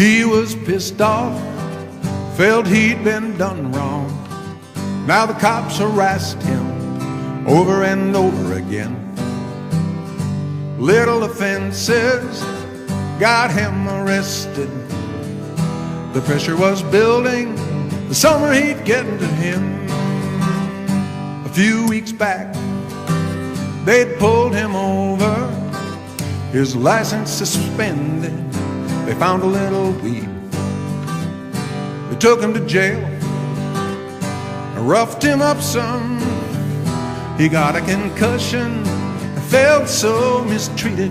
He was pissed off, felt he'd been done wrong. Now the cops harassed him over and over again. Little offenses got him arrested. The pressure was building, the summer heat getting to him. A few weeks back, they'd pulled him over, his license suspended. They found a little weed. They took him to jail, roughed him up some. He got a concussion, felt so mistreated,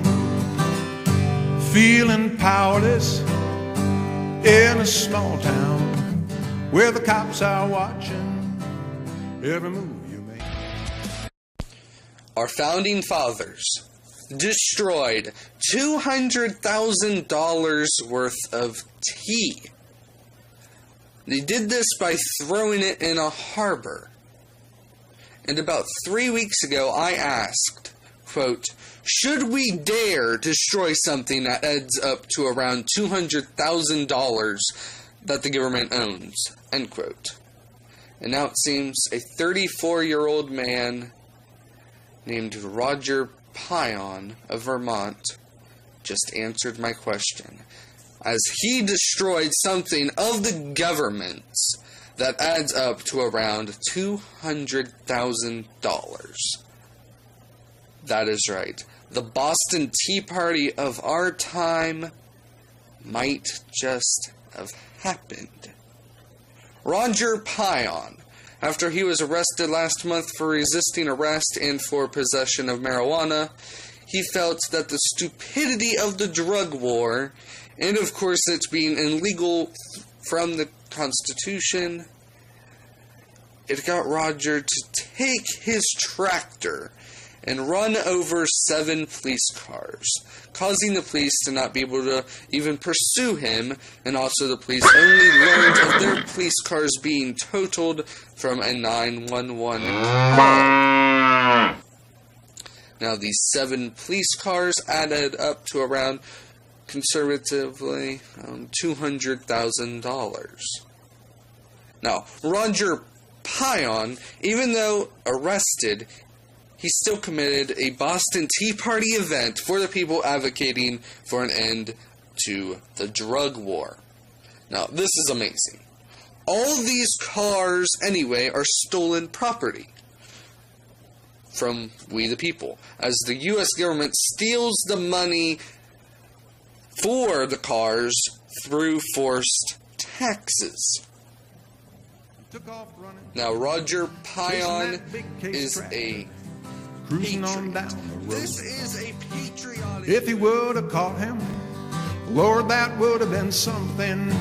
feeling powerless in a small town where the cops are watching every move you make. Our founding fathers destroyed $200,000 worth of tea. They did this by throwing it in a harbor. And about 3 weeks ago, I asked, quote, should we dare destroy something that adds up to around $200,000 that the government owns, end quote. And now it seems a 34-year-old man named Roger Pion of Vermont just answered my question, as he destroyed something of the government's that adds up to around $200,000. That is right. The Boston Tea Party of our time might just have happened. Roger Pion, after he was arrested last month for resisting arrest and for possession of marijuana, he felt that the stupidity of the drug war, and of course it's being illegal from the Constitution, it got Roger to take his tractor and run over 7 police cars, causing the police to not be able to even pursue him, and also the police only learned of their police cars being totaled from a 911 call. Now, these 7 police cars added up to around, conservatively, $200,000. Now, Roger Pion, even though arrested, he still committed a Boston Tea Party event for the people advocating for an end to the drug war. Now, this is amazing. All these cars, anyway, are stolen property from we the people, as the U.S. government steals the money for the cars through forced taxes. Now, Roger Pion is a cruising on down the road. This is a patriotic. If he would have caught him, Lord, that would have been something.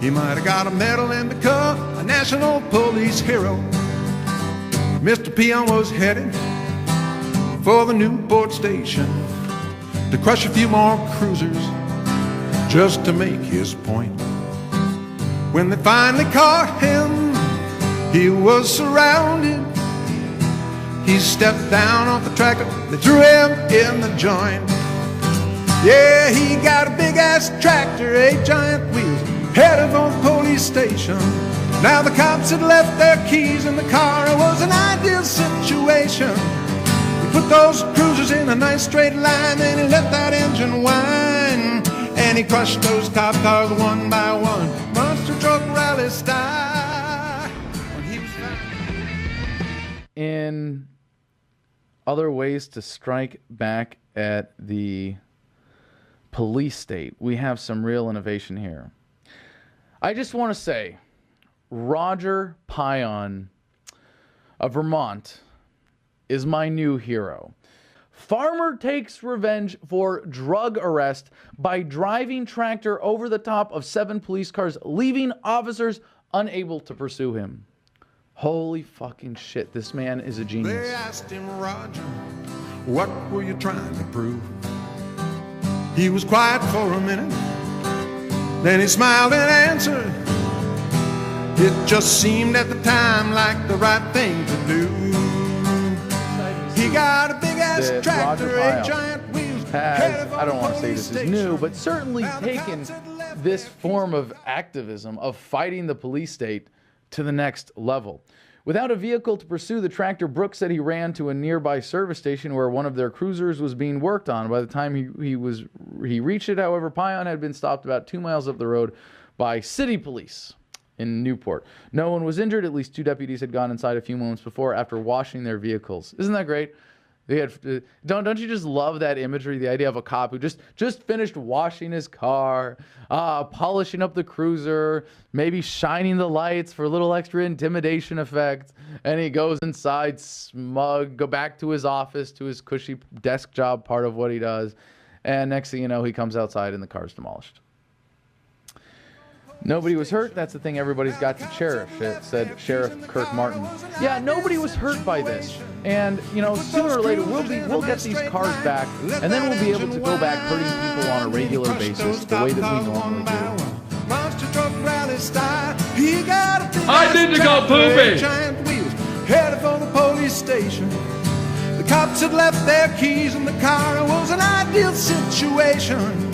He might have got a medal and become a national police hero. Mr. Pion was headed for the Newport station to crush a few more cruisers just to make his point. When they finally caught him, he was surrounded. He stepped down off the tractor, they threw him in the joint. Yeah, he got a big-ass tractor, 8 giant wheels, headed for the police station. Now the cops had left their keys in the car, it was an ideal situation. He put those cruisers in a nice straight line, and he let that engine whine. And he crushed those cop cars one by one, monster truck rally style. When he was in other ways to strike back at the police state, we have some real innovation here. I just want to say, Roger Pion of Vermont is my new hero. Farmer takes revenge for drug arrest by driving tractor over the top of 7 police cars, leaving officers unable to pursue him. Holy fucking shit, this man is a genius. They asked him, Roger, what were you trying to prove? He was quiet for a minute, then he smiled and answered, it just seemed at the time like the right thing to do. He got a big-ass tractor, 8 giant wheels. Has, I don't want to say this is new, but certainly taken this form of activism, of fighting the police state, to the next level. Without a vehicle to pursue the tractor, Brooks said he ran to a nearby service station where one of their cruisers was being worked on. By the time he reached it, however, Pion had been stopped about 2 miles up the road by city police in Newport. No one was injured. At least 2 deputies had gone inside a few moments before after washing their vehicles. Isn't that great? They had, don't you just love that imagery, the idea of a cop who just finished washing his car, polishing up the cruiser, maybe shining the lights for a little extra intimidation effect, and he goes inside smug, go back to his office, to his cushy desk job, part of what he does, and next thing you know, he comes outside and the car's demolished. Nobody was hurt. That's the thing everybody's got to cherish, said Sheriff Kirk Martin. Yeah, nobody was hurt by this. And, you know, sooner or later, we'll get these cars back, and then we'll be able to go back hurting people on a regular basis, the way that we normally do. I need to go pooping! Headed for the police station. The cops had left their keys in the car. It was an ideal situation.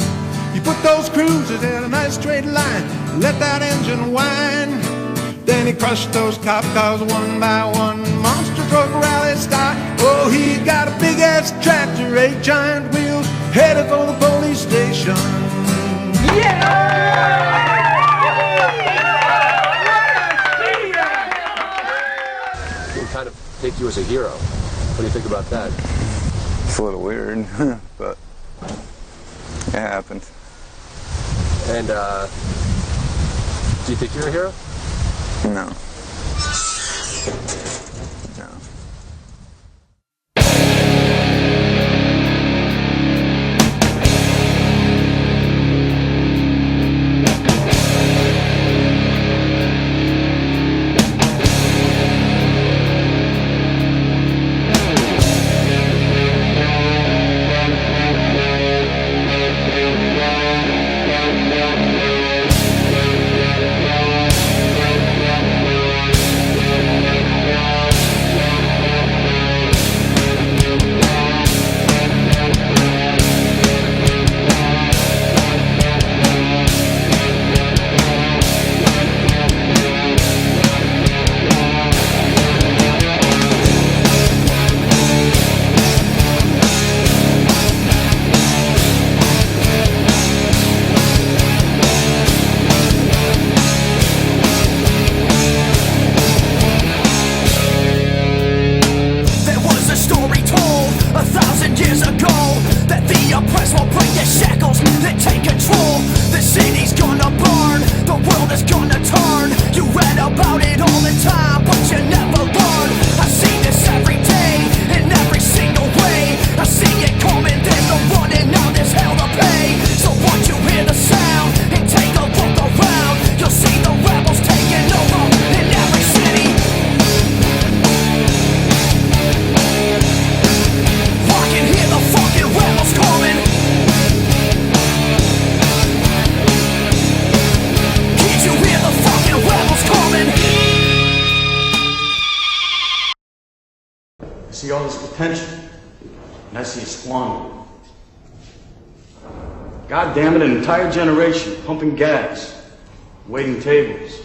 You put those cruisers in a nice straight line, let that engine whine. Then he crushed those cop cars one by one, monster truck rally style. Oh, he got a big ass tractor, 8 giant wheels, headed for the police station. Yeah! We kind of take you as a hero. What do you think about that? It's a little weird, but it happened. And, do you think you're a hero? No. No. see all this potential, and I see it squandered. God damn it, an entire generation pumping gas, waiting tables,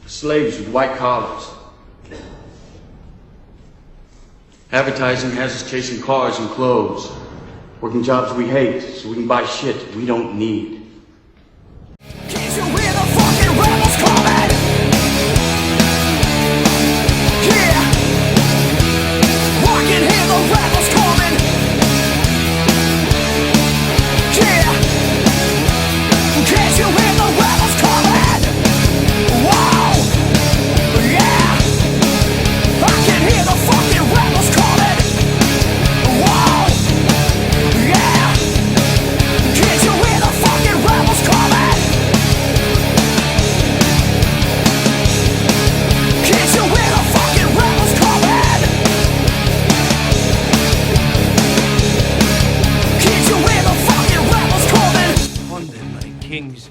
slaves with white collars. Advertising has us chasing cars and clothes, working jobs we hate so we can buy shit we don't need. Can't you hear the fucking rebels coming? Yeah, I can hear the rebels coming. Yeah, can't you hear the rebels coming? Wow, yeah, I can hear the fucking rebels coming. Wow, yeah, can't you hear the fucking rebels coming? Can't you hear the fucking rebels coming? Can't you hear the fucking rebels coming? Ponder, my kings,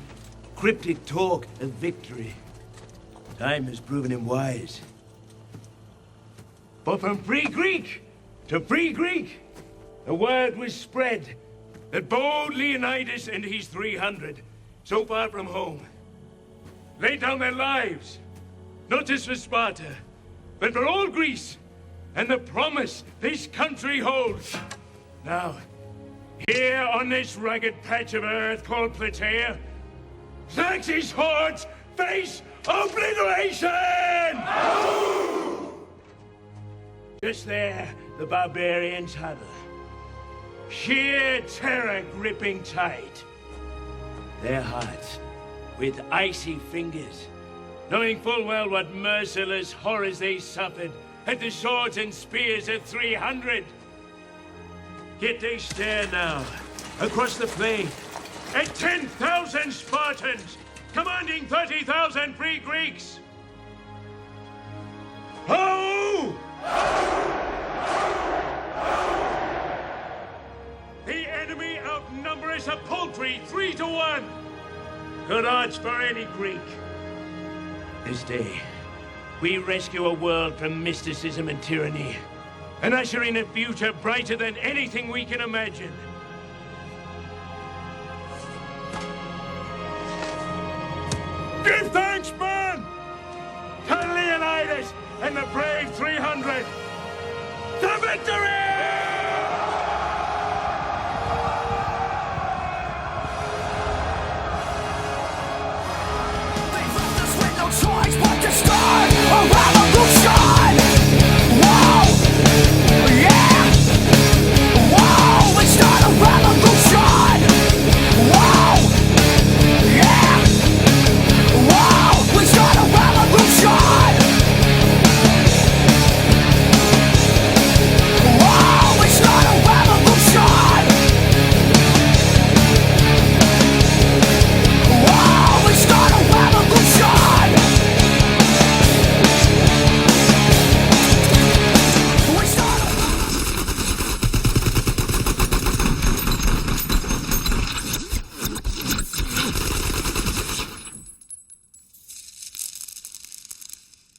cryptic talk of victory. Time has proven him wise. But from free Greek to free Greek, the word was spread that bold Leonidas and his 300 so far from home, laid down their lives, not just for Sparta, but for all Greece, and the promise this country holds. Now, here on this rugged patch of earth called Plataea, Xerxes' hordes face obliteration! Just there, the barbarians huddle. Sheer terror gripping tight. Their hearts with icy fingers, knowing full well what merciless horrors they suffered at the swords and spears of 300. Yet they stare now, across the plain, at 10,000 Spartans, commanding 30,000 free Greeks. Ho! The enemy outnumber us a paltry 3-1. Good odds for any Greek. This day, we rescue a world from mysticism and tyranny, and usher in a future brighter than anything we can imagine. Give thanks, man! To Leonidas and the brave 300! To victory! Choice but to start a revolution. Whoa, yeah. Whoa, let's start a revolution. Whoa, yeah. Whoa, let's start a revolution. Whoa, let's start a revolution. Whoa, let's start a revolution.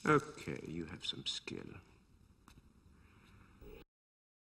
Okay, you have some skill.